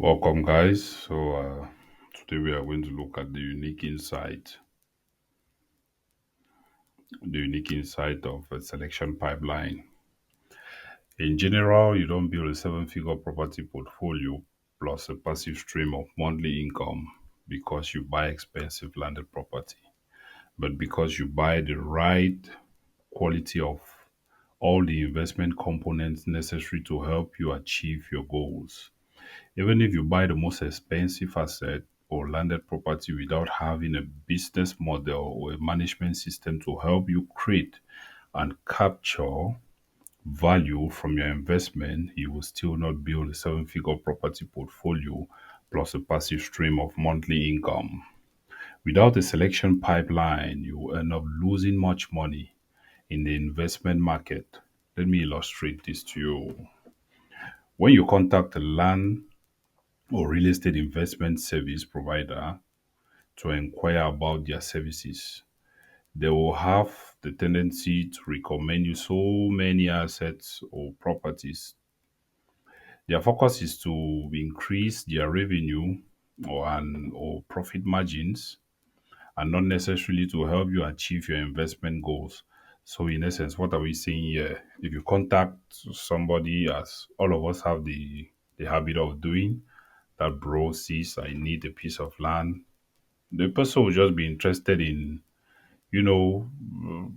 Welcome, guys. Today we are going to look at the unique insight of a selection pipeline. In general, you don't build a seven-figure property portfolio plus a passive stream of monthly income because you buy expensive landed property, but because you buy the right quality of all the investment components necessary to help you achieve your goals. Even if you buy the most expensive asset or landed property without having a business model or a management system to help you create and capture value from your investment, you will still not build a seven-figure property portfolio plus a passive stream of monthly income. Without a selection pipeline, you will end up losing much money in the investment market. Let me illustrate this to you. When you contact a land or real estate investment service provider to inquire about their services. They will have the tendency to recommend you so many assets or properties. Their focus is to increase their revenue or profit margins and not necessarily to help you achieve your investment goals. So in essence, what are we saying here? If you contact somebody, as all of us have the habit of doing, that bro sees I need a piece of land, the person will just be interested in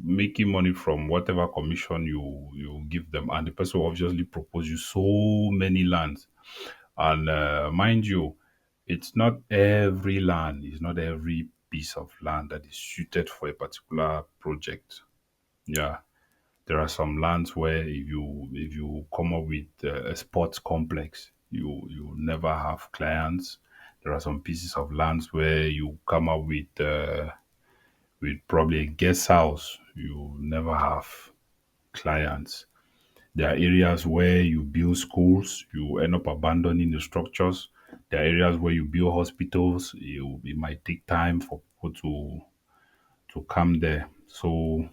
making money from whatever commission you give them, and the person will obviously propose you so many lands. And mind you, it's not every land, it's not every piece of land that is suited for a particular project. Yeah, there are some lands where if you come up with a sports complex, you never have clients. There are some pieces of lands where you come up with probably a guest house, you never have clients. There are areas where you build schools, you end up abandoning the structures. There are areas where you build hospitals, it might take time for people to come there. So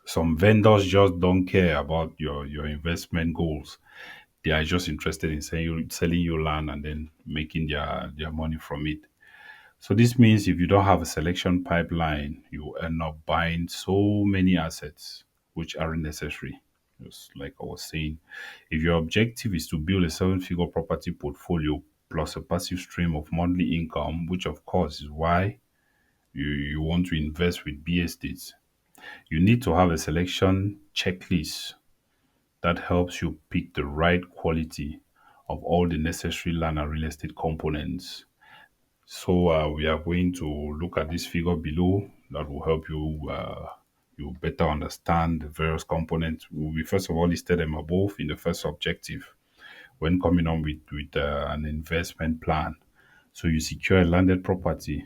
some vendors just don't care about your investment goals. They are just interested in selling you land and then making their money from it. So this means if you don't have a selection pipeline, you end up buying so many assets which aren't necessary. Just like I was saying, if your objective is to build a seven-figure property portfolio plus a passive stream of monthly income, which of course is why you want to invest with B estates, you need to have a selection checklist that helps you pick the right quality of all the necessary land and real estate components. So we are going to look at this figure below that will help you better understand the various components. We first of all listed them above in the first objective when coming on with an investment plan. So you secure a landed property.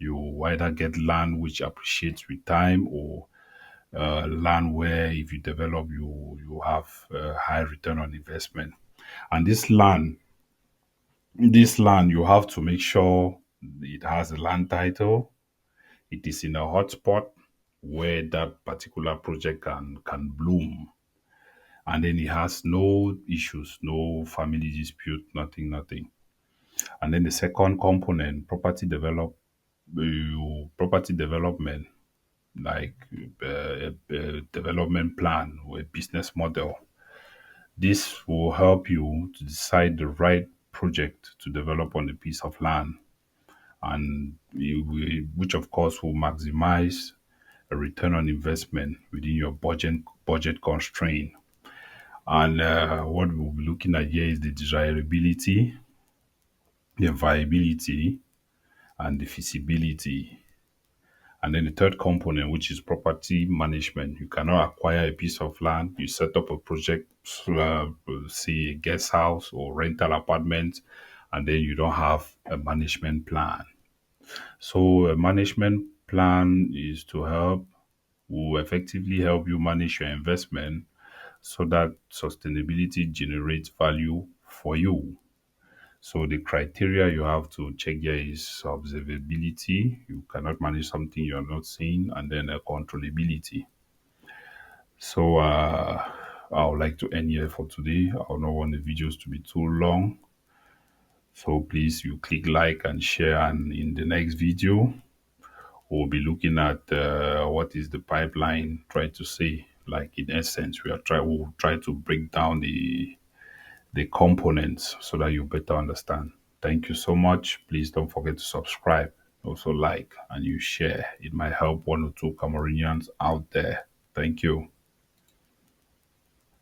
You either get land which appreciates with time, or land where if you develop, you have a high return on investment. And this land you have to make sure it has a land title, it is in a hotspot where that particular project can bloom, and then it has no issues, no family dispute, nothing. And then the second component, property development, like a development plan or a business model. This will help you to decide the right project to develop on a piece of land, and which of course will maximize a return on investment within your budget constraint. And what we'll be looking at here is the desirability, the viability, and the feasibility. And then the third component, which is property management. You cannot acquire a piece of land, you set up a project, say a guest house or rental apartment, and then you don't have a management plan. So a management plan is to help will effectively help you manage your investment so that sustainability generates value for you. So the criteria you have to check here is observability. You cannot manage something you're not seeing, and then controllability. So I would like to end here for today. I don't want the videos to be too long. So please, you click like and share. And in the next video, we'll be looking at what is the pipeline try to say. Like in essence, we'll try to break down the components so that you better understand. Thank you so much. Please don't forget to subscribe, also like, and you share. It might help one or two Cameroonians out there. Thank you.